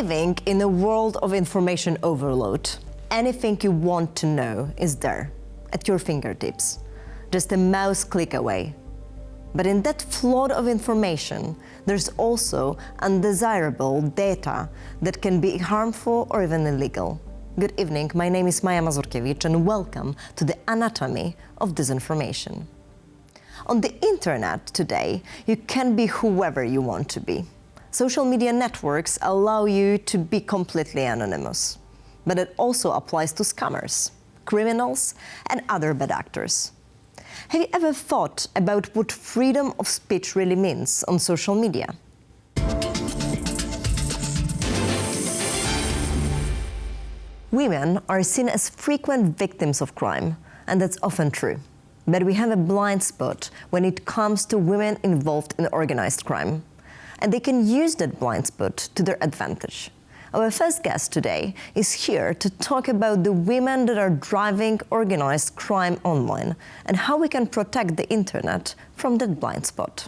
living in a world of information overload. Anything you want to know is there, at your fingertips, just a mouse click away. But in that flood of information, there's also undesirable data that can be harmful or even illegal. Good evening, my name is Maia Mazurkiewicz and welcome to the Anatomy of Disinformation. On the internet today, you can be whoever you want to be. Social media networks allow you to be completely anonymous, but it also applies to scammers, criminals, and other bad actors. Have you ever thought about what freedom of speech really means on social media? Women are seen as frequent victims of crime, and that's often true. But we have a blind spot when it comes to women involved in organized crime. And they can use that blind spot to their advantage. Our first guest today is here to talk about the women that are driving organized crime online and how we can protect the internet from that blind spot.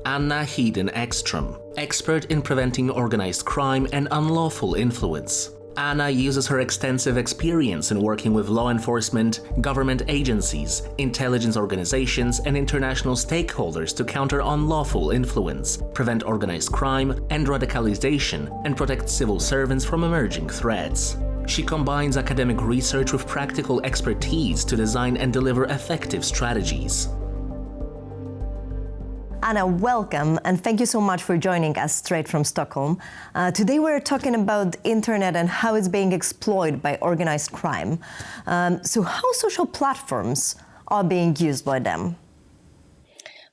Hedin Ekström, expert in preventing organized crime and unlawful influence. Anna uses her extensive experience in working with law enforcement, government agencies, intelligence organizations, and international stakeholders to counter unlawful influence, prevent organized crime and radicalization, and protect civil servants from emerging threats. She combines academic research with practical expertise to design and deliver effective strategies. Anna, welcome, and thank you so much for joining us straight from Stockholm. Today we're talking about the internet and how it's being exploited by organized crime. So how social platforms are being used by them?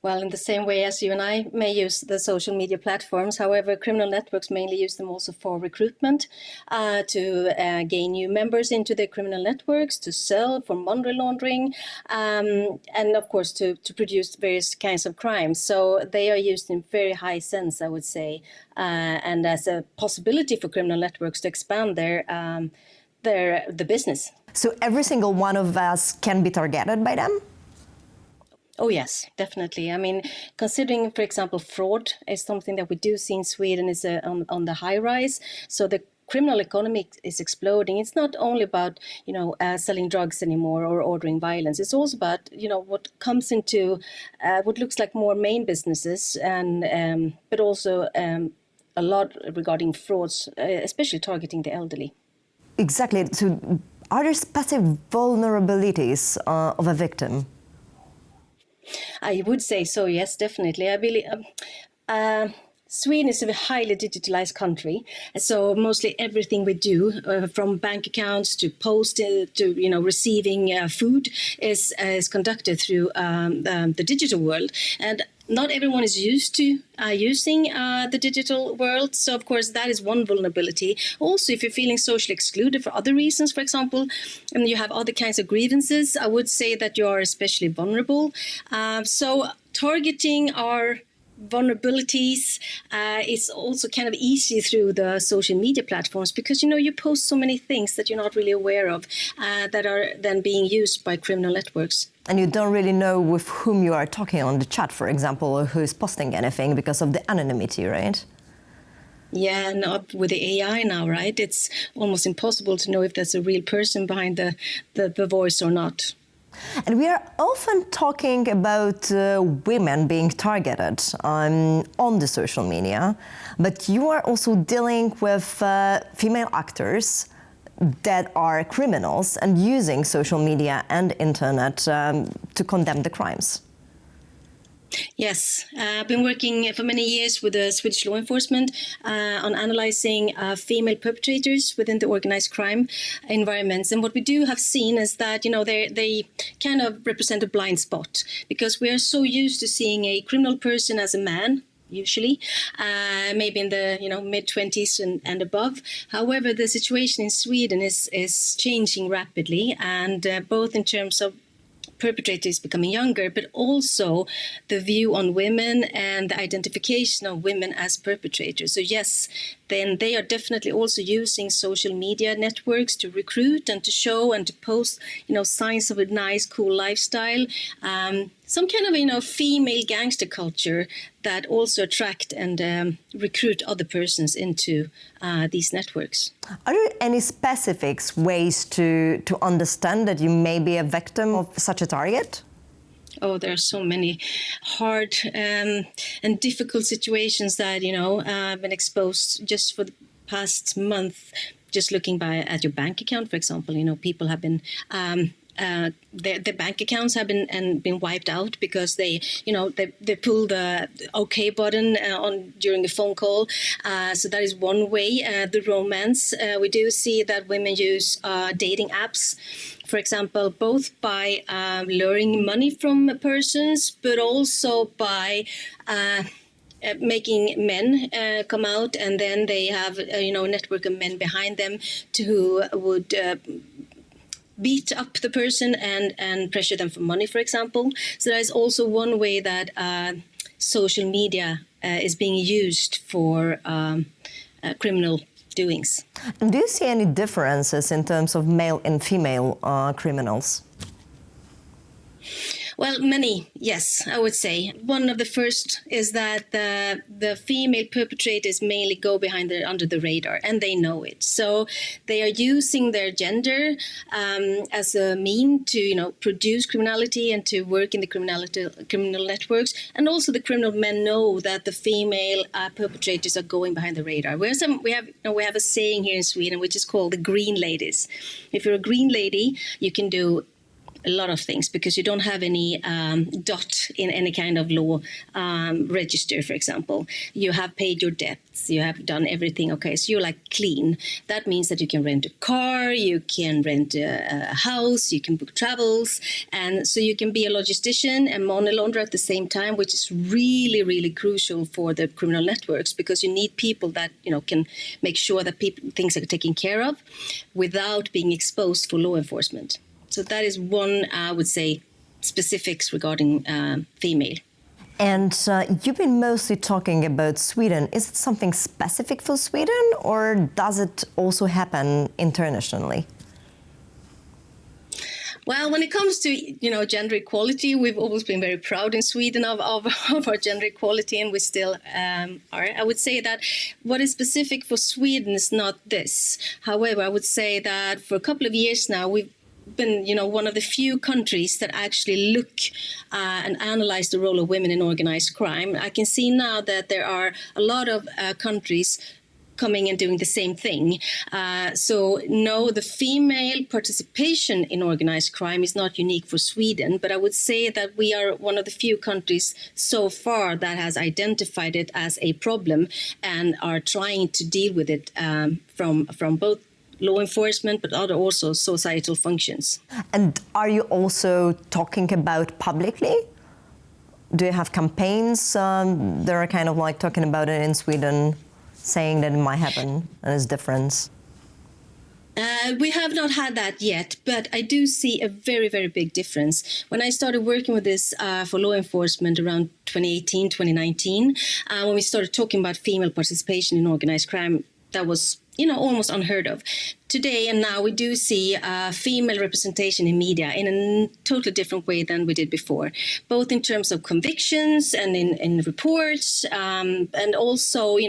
Well, in the same way as you and I may use the social media platforms, however, criminal networks mainly use them also for recruitment, to gain new members into their criminal networks, to sell, for money laundering, and of course to produce various kinds of crimes. So they are used in very high sense, I would say, and as a possibility for criminal networks to expand the business. So every single one of us can be targeted by them? Oh, yes, definitely. I mean, considering, for example, fraud is something that we do see in Sweden is on the high rise. So the criminal economy is exploding. It's not only about, selling drugs anymore or ordering violence. It's also about, what comes into what looks like more main businesses, and but also a lot regarding frauds, especially targeting the elderly. Exactly. So are there specific vulnerabilities of a victim? I would say so, yes, definitely. I believe Sweden is a highly digitalized country, so mostly everything we do, from bank accounts to post to receiving food, is conducted through the digital world, and not everyone is used to using the digital world. So, of course, that is one vulnerability. Also, if you're feeling socially excluded for other reasons, for example, and you have other kinds of grievances, I would say that you are especially vulnerable. So targeting our vulnerabilities is also kind of easy through the social media platforms because, you post so many things that you're not really aware of that are then being used by criminal networks. And you don't really know with whom you are talking on the chat, for example, or who is posting anything because of the anonymity, right? Yeah, not with the AI now, right? It's almost impossible to know if there's a real person behind the voice or not. And we are often talking about women being targeted on the social media, but you are also dealing with female actors that are criminals and using social media and internet to condemn the crimes. Yes, I've been working for many years with the Swedish law enforcement on analyzing female perpetrators within the organized crime environments. And what we do have seen is that, they kind of represent a blind spot because we are so used to seeing a criminal person as a man, usually, maybe in the mid-20s and above. However, the situation in Sweden is changing rapidly, and both in terms of perpetrators becoming younger, but also the view on women and the identification of women as perpetrators. So yes, then they are definitely also using social media networks to recruit and to show and to post, signs of a nice, cool lifestyle. some kind of female gangster culture that also attract and recruit other persons into these networks. Are there any specific ways to understand that you may be a victim of such a target? Oh, there are so many hard and difficult situations that I've been exposed just for the past month. Just looking at your bank account, for example, people have been their bank accounts have been wiped out because they pull the OK button during a phone call. So that is one way. The romance, we do see that women use dating apps, for example, both by luring money from persons, but also by making men come out, and then they have a network of men behind them who would beat up the person and pressure them for money, for example. So that is also one way that social media is being used for criminal doings. And do you see any differences in terms of male and female criminals? Well, many, yes, I would say. One of the first is that the female perpetrators mainly go under the radar, and they know it. So they are using their gender as a mean to produce criminality and to work in the criminal networks. And also the criminal men know that the female perpetrators are going behind the radar. We have a saying here in Sweden which is called the green ladies. If you're a green lady, you can do a lot of things because you don't have any dot in any kind of law register, for example. You have paid your debts, you have done everything, okay, so you're like clean. That means that you can rent a car, you can rent a house, you can book travels, and so you can be a logistician and money launderer at the same time, which is really, really crucial for the criminal networks because you need people that can make sure that things are taken care of without being exposed for law enforcement. So that is one, I would say, specifics regarding female. And you've been mostly talking about Sweden. Is it something specific for Sweden, or does it also happen internationally? Well, when it comes to gender equality, we've always been very proud in Sweden of our gender equality, and we still are. I would say that what is specific for Sweden is not this. However, I would say that for a couple of years now, we've been, one of the few countries that actually look and analyze the role of women in organized crime. I can see now that there are a lot of countries coming and doing the same thing. So no, the female participation in organized crime is not unique for Sweden, but I would say that we are one of the few countries so far that has identified it as a problem and are trying to deal with it from both law enforcement, but other also societal functions. And are you also talking about publicly? Do you have campaigns that are kind of like talking about it in Sweden, saying that it might happen and it's different? We have not had that yet, but I do see a very, very big difference. When I started working with this for law enforcement around 2018, 2019, when we started talking about female participation in organized crime, that was almost unheard of. Today and now we do see female representation in media in a totally different way than we did before, both in terms of convictions and in reports, and also,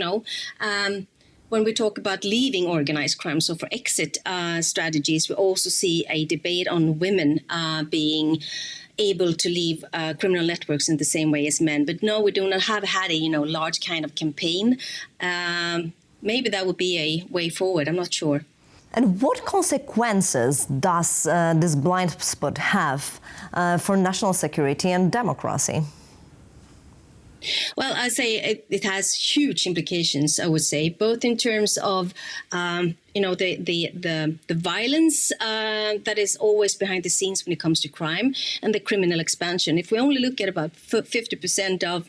when we talk about leaving organized crime, so for exit strategies, we also see a debate on women being able to leave criminal networks in the same way as men. But no, we do not have had a large kind of campaign. Maybe that would be a way forward. I'm not sure. And what consequences does this blind spot have for national security and democracy? Well, I say it has huge implications, I would say, both in terms of, the violence that is always behind the scenes when it comes to crime and the criminal expansion. If we only look at about 50% of,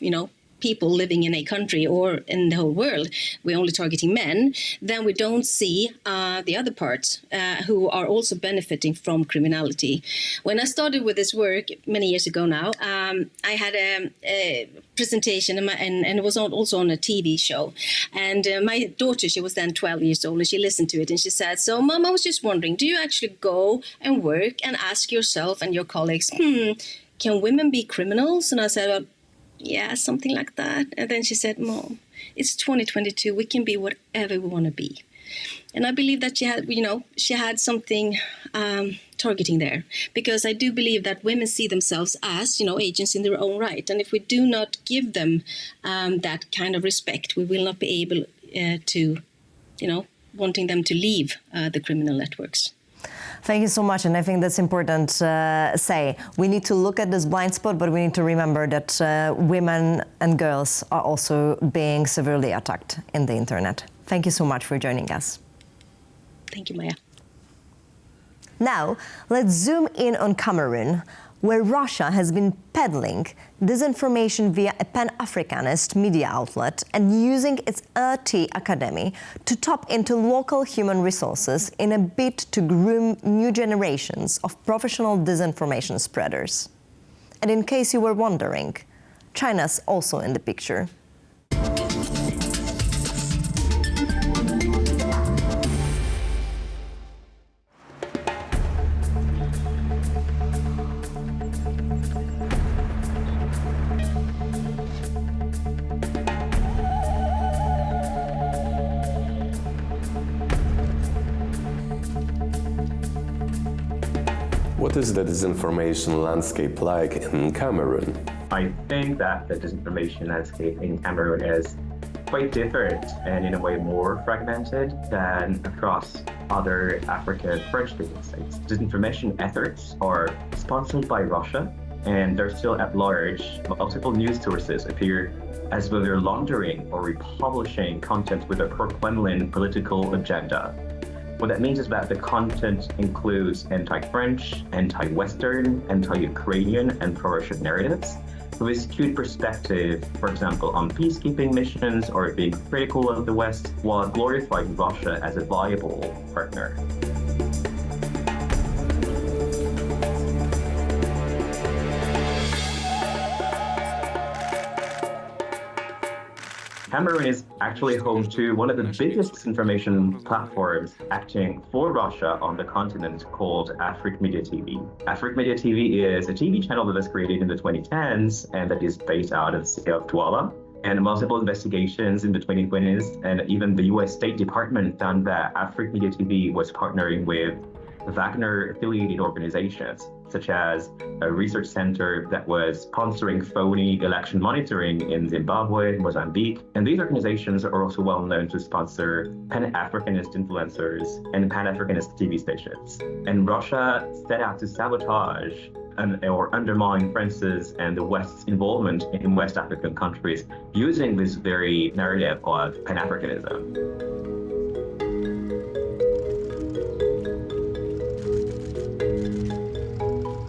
people living in a country or in the whole world, we're only targeting men, then we don't see the other parts who are also benefiting from criminality. When I started with this work many years ago now, I had a presentation and it was also on a TV show. And my daughter, she was then 12 years old, and she listened to it and she said, "So Mom, I was just wondering, do you actually go and work and ask yourself and your colleagues, can women be criminals? And I said, well, yeah, something like that. And then she said, Mom, it's 2022. We can be whatever we want to be. And I believe that she had something targeting there, because I do believe that women see themselves as, agents in their own right. And if we do not give them that kind of respect, we will not be able to, wanting them to leave the criminal networks. Thank you so much, and I think that's important to say. We need to look at this blind spot, but we need to remember that women and girls are also being severely attacked in the internet. Thank you so much for joining us. Thank you, Maia. Now, let's zoom in on Cameroon, where Russia has been peddling disinformation via a Pan-Africanist media outlet and using its RT Academy to tap into local human resources in a bid to groom new generations of professional disinformation spreaders. And in case you were wondering, China's also in the picture. What is the disinformation landscape like in Cameroon? I think that the disinformation landscape in Cameroon is quite different and in a way more fragmented than across other African French-speaking states. Disinformation efforts are sponsored by Russia, and they're still at large. Multiple news sources appear as though they're laundering or republishing content with a pro-Kremlin political agenda. What that means is that the content includes anti-French, anti-Western, anti-Ukrainian, and pro-Russian narratives, with a skewed perspective, for example, on peacekeeping missions or being critical of the West, while glorifying Russia as a viable partner. Cameroon is actually home to one of the biggest disinformation platforms acting for Russia on the continent, called Afrique Media TV. Afrique Media TV is a TV channel that was created in the 2010s and that is based out of the city of Douala. And multiple investigations in the 2020s and even the US State Department found that Afrique Media TV was partnering with Wagner-affiliated organizations, such as a research center that was sponsoring phony election monitoring in Zimbabwe, Mozambique. And these organizations are also well known to sponsor Pan-Africanist influencers and Pan-Africanist TV stations. And Russia set out to sabotage or undermine France's and the West's involvement in West African countries using this very narrative of Pan-Africanism.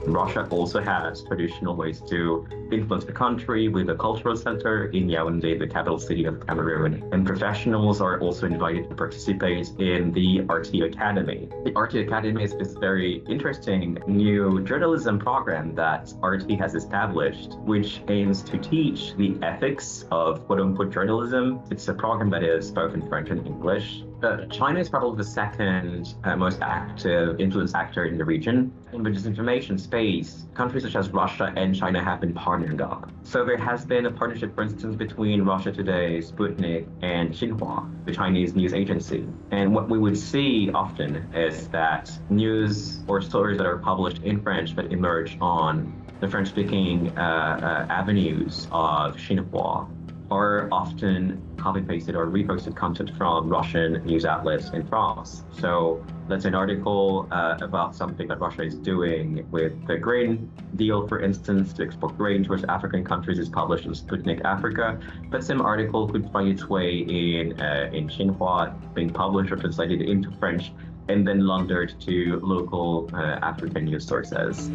Russia also has traditional ways to influence the country, with a cultural center in Yaoundé, the capital city of Cameroon. And professionals are also invited to participate in the RT Academy. The RT Academy is this very interesting new journalism program that RT has established, which aims to teach the ethics of quote-unquote journalism. It's a program that is both in French and English. China is probably the second most active influence actor in the region. In the disinformation space, countries such as Russia and China have been partnering up. So there has been a partnership, for instance, between Russia Today, Sputnik, and Xinhua, the Chinese news agency. And what we would see often is that news or stories that are published in French but emerge on the French-speaking avenues of Xinhua are often copy-pasted or reposted content from Russian news outlets in France. So that's an article about something that Russia is doing with the grain deal, for instance, to export grain towards African countries, is published in Sputnik Africa. But some article could find its way in Xinhua, being published or translated into French, and then laundered to local African news sources.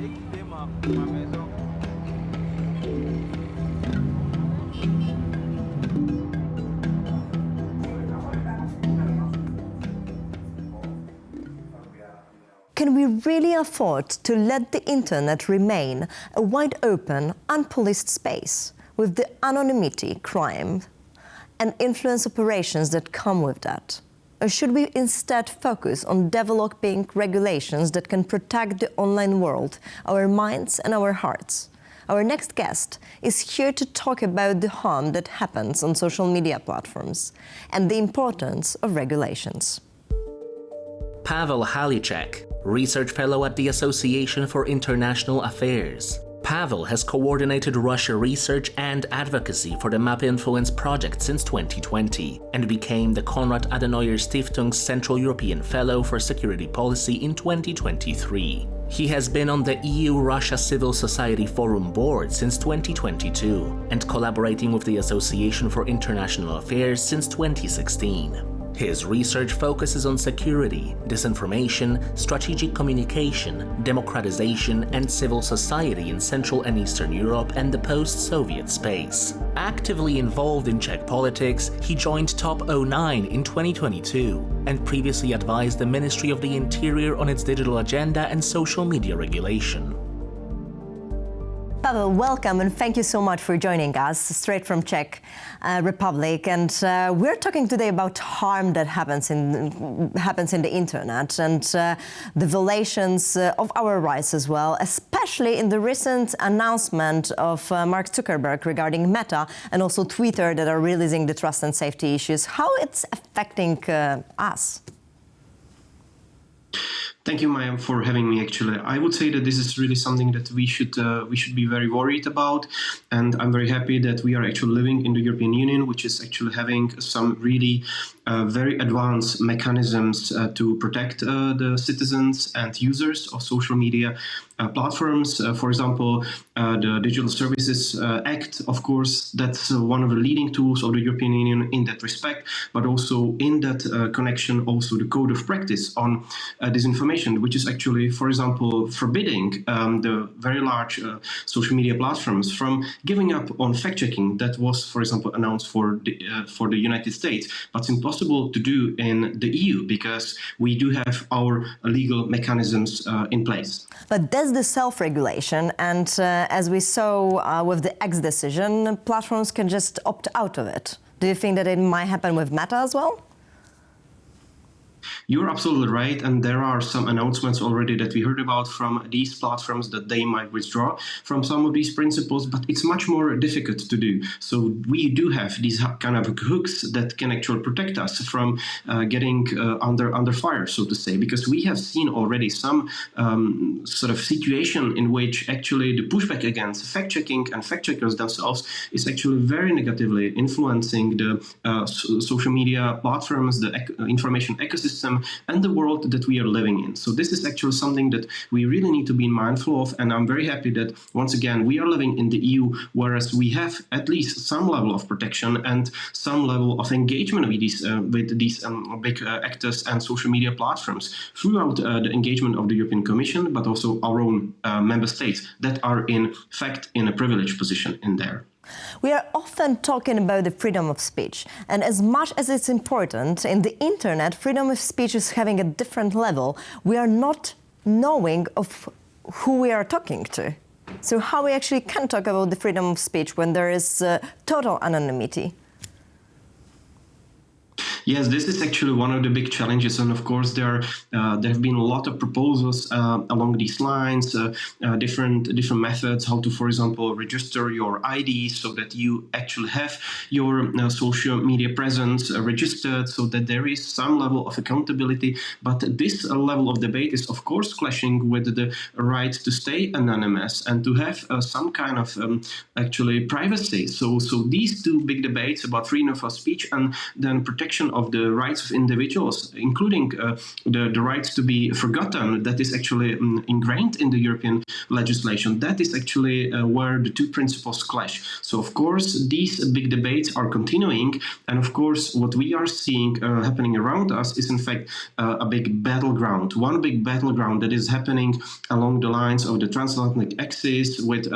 Can we really afford to let the internet remain a wide open, unpoliced space with the anonymity, crime, and influence operations that come with that? Or should we instead focus on developing regulations that can protect the online world, our minds and our hearts? Our next guest is here to talk about the harm that happens on social media platforms and the importance of regulations. Pavel Havlíček, Research Fellow at the Association for International Affairs. Pavel has coordinated Russia research and advocacy for the Map Influence project since 2020 and became the Konrad Adenauer Stiftung's Central European Fellow for Security Policy in 2023. He has been on the EU-Russia Civil Society Forum board since 2022 and collaborating with the Association for International Affairs since 2016. His research focuses on security, disinformation, strategic communication, democratization, and civil society in Central and Eastern Europe and the post-Soviet space. Actively involved in Czech politics, he joined Top 09 in 2022 and previously advised the Ministry of the Interior on its digital agenda and social media regulation. Pavel, welcome and thank you so much for joining us straight from Czech Republic. And we're talking today about harm that happens in the internet and the violations of our rights as well, especially in the recent announcement of Mark Zuckerberg regarding Meta and also Twitter that are releasing the trust and safety issues. How it's affecting us? Thank you, Maia, for having me. Actually, I would say that this is really something that we should be very worried about, and I'm very happy that we are actually living in the European Union, which is actually having some really very advanced mechanisms to protect the citizens and users of social media platforms. For example, the Digital Services Act, of course, that's one of the leading tools of the European Union in that respect, but also in that connection, also the Code of Practice on disinformation, which is actually, for example, forbidding the very large social media platforms from giving up on fact-checking that was, for example, announced for the United States, but it's impossible to do in the EU because we do have our legal mechanisms in place. But there's the self-regulation, and as we saw with the X decision, platforms can just opt out of it. Do you think that it might happen with Meta as well? You're absolutely right, and there are some announcements already that we heard about from these platforms that they might withdraw from some of these principles, but it's much more difficult to do. So we do have these kind of hooks that can actually protect us from getting under fire, so to say, because we have seen already some sort of situation in which actually the pushback against fact-checking and fact-checkers themselves is actually very negatively influencing the social media platforms, the information ecosystem, and the world that we are living in. So this is actually something that we really need to be mindful of, and I'm very happy that once again we are living in the EU, whereas we have at least some level of protection and some level of engagement with these big actors and social media platforms throughout the engagement of the European Commission, but also our own member states that are in fact in a privileged position in there. We are often talking about the freedom of speech, and as much as it's important, in the internet, freedom of speech is having a different level. We are not knowing of who we are talking to. So how we actually can talk about the freedom of speech when there is total anonymity? Yes, this is actually one of the big challenges, and of course there have been a lot of proposals along these lines, different methods how to, for example, register your ID so that you actually have your social media presence registered, so that there is some level of accountability. But this level of debate is, of course, clashing with the right to stay anonymous and to have some kind of actually privacy. So these two big debates about freedom of speech and then protection of the rights of individuals, including the right to be forgotten, that is actually ingrained in the European legislation. That is actually where the two principles clash. So, of course, these big debates are continuing. And, of course, what we are seeing happening around us is, in fact, a big battleground. One big battleground that is happening along the lines of the transatlantic axis with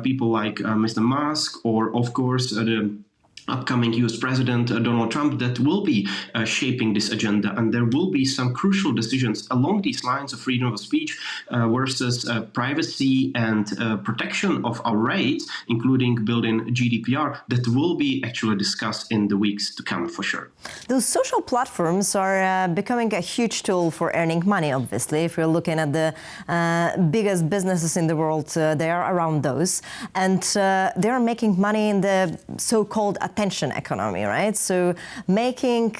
people like Mr. Musk or, of course, the upcoming US President Donald Trump that will be shaping this agenda, and there will be some crucial decisions along these lines of freedom of speech versus privacy and protection of our rights, including building GDPR, that will be actually discussed in the weeks to come for sure. Those social platforms are becoming a huge tool for earning money, obviously. If you're looking at the biggest businesses in the world, they are around those. And they are making money in the so-called attention economy, right? So making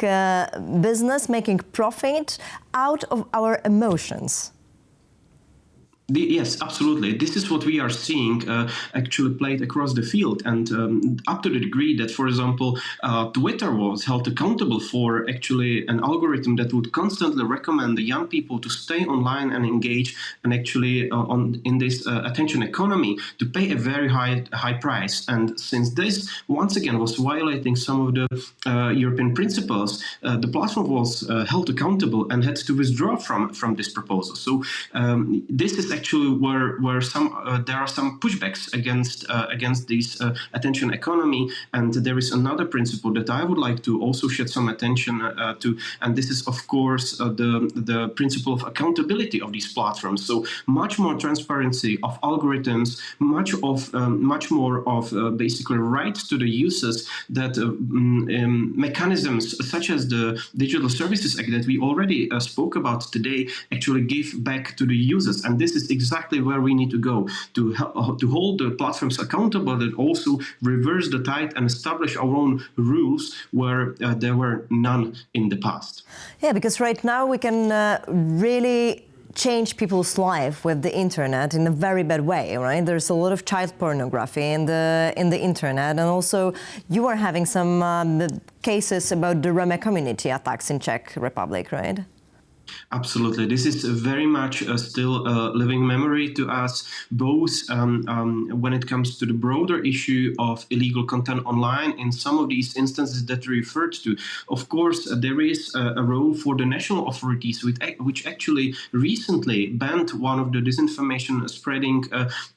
business, making profit out of our emotions. Yes, absolutely. This is what we are seeing actually played across the field, and up to the degree that, for example, Twitter was held accountable for actually an algorithm that would constantly recommend the young people to stay online and engage, and actually in this attention economy to pay a very high price. And since this once again was violating some of the European principles, the platform was held accountable and had to withdraw from this proposal. So this is actually where there are some pushbacks against this attention economy, and there is another principle that I would like to also shed some attention to, and this is of course the principle of accountability of these platforms. So much more transparency of algorithms, much more of basically rights to the users, that mechanisms such as the Digital Services Act that we already spoke about today actually give back to the users, and this is exactly where we need to go to hold the platforms accountable, and also reverse the tide and establish our own rules where there were none in the past. Yeah, because right now we can really change people's life with the internet in a very bad way, right? There's a lot of child pornography in the internet, and also you are having some cases about the Roma community attacks in Czech Republic, right? Absolutely. This is very much still a living memory to us, both when it comes to the broader issue of illegal content online in some of these instances that we referred to. Of course, there is a role for the national authorities, which actually recently banned one of the disinformation spreading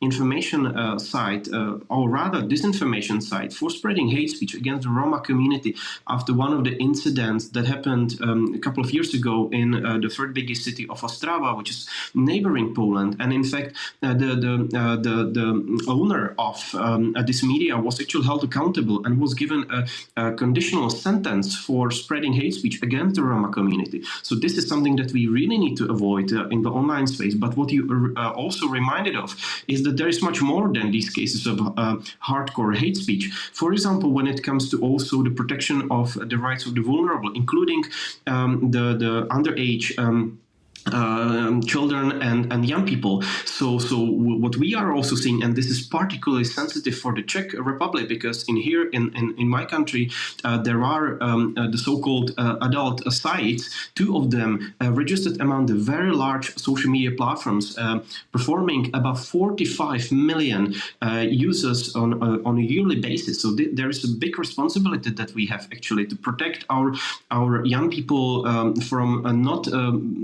information site, or rather disinformation site, for spreading hate speech against the Roma community after one of the incidents that happened a couple of years ago in the third biggest city of Ostrava, which is neighboring Poland. And in fact, the owner of this media was actually held accountable and was given a conditional sentence for spreading hate speech against the Roma community. So this is something that we really need to avoid in the online space. But what you also reminded of is that there is much more than these cases of hardcore hate speech. For example, when it comes to also the protection of the rights of the vulnerable, including the underage children and young people. So what we are also seeing, and this is particularly sensitive for the Czech Republic, because in my country there are the so-called adult sites, two of them registered among the very large social media platforms, performing about 45 million users on a yearly basis. So there is a big responsibility that we have actually to protect our young people from not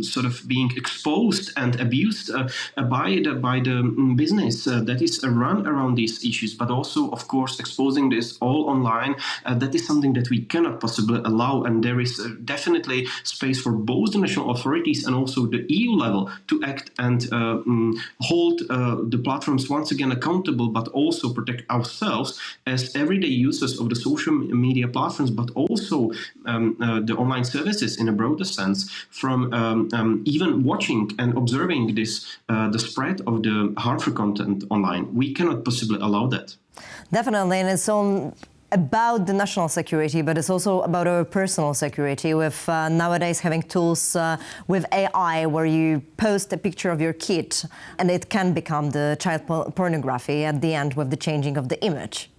sort of being exposed and abused by the business that is run around these issues, but also, of course, exposing this all online. That is something that we cannot possibly allow, and there is definitely space for both the national authorities and also the EU level to act and hold the platforms once again accountable, but also protect ourselves as everyday users of the social media platforms, but also the online services in a broader sense, from even watching and observing the spread of the harmful content online. We cannot possibly allow that. Definitely, and it's about the national security, but it's also about our personal security, with nowadays having tools with AI where you post a picture of your kid and it can become the child pornography at the end with the changing of the image.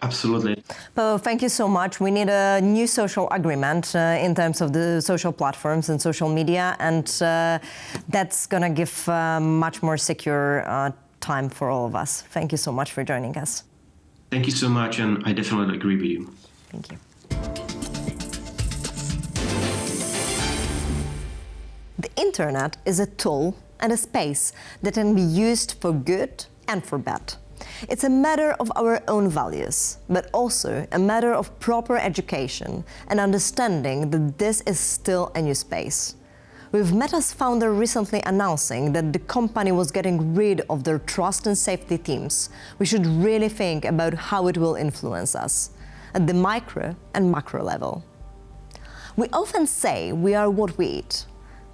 Absolutely. Pavel, thank you so much. We need a new social agreement in terms of the social platforms and social media, and that's going to give much more secure time for all of us. Thank you so much for joining us. Thank you so much, and I definitely agree with you. Thank you. The internet is a tool and a space that can be used for good and for bad. It's a matter of our own values, but also a matter of proper education and understanding that this is still a new space. With Meta's founder recently announcing that the company was getting rid of their trust and safety teams, we should really think about how it will influence us at the micro and macro level. We often say we are what we eat,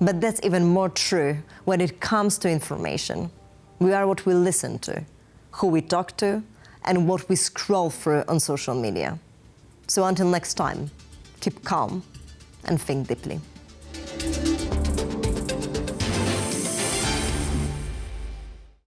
but that's even more true when it comes to information. We are what we listen to, who we talk to, and what we scroll through on social media. So until next time, keep calm and think deeply.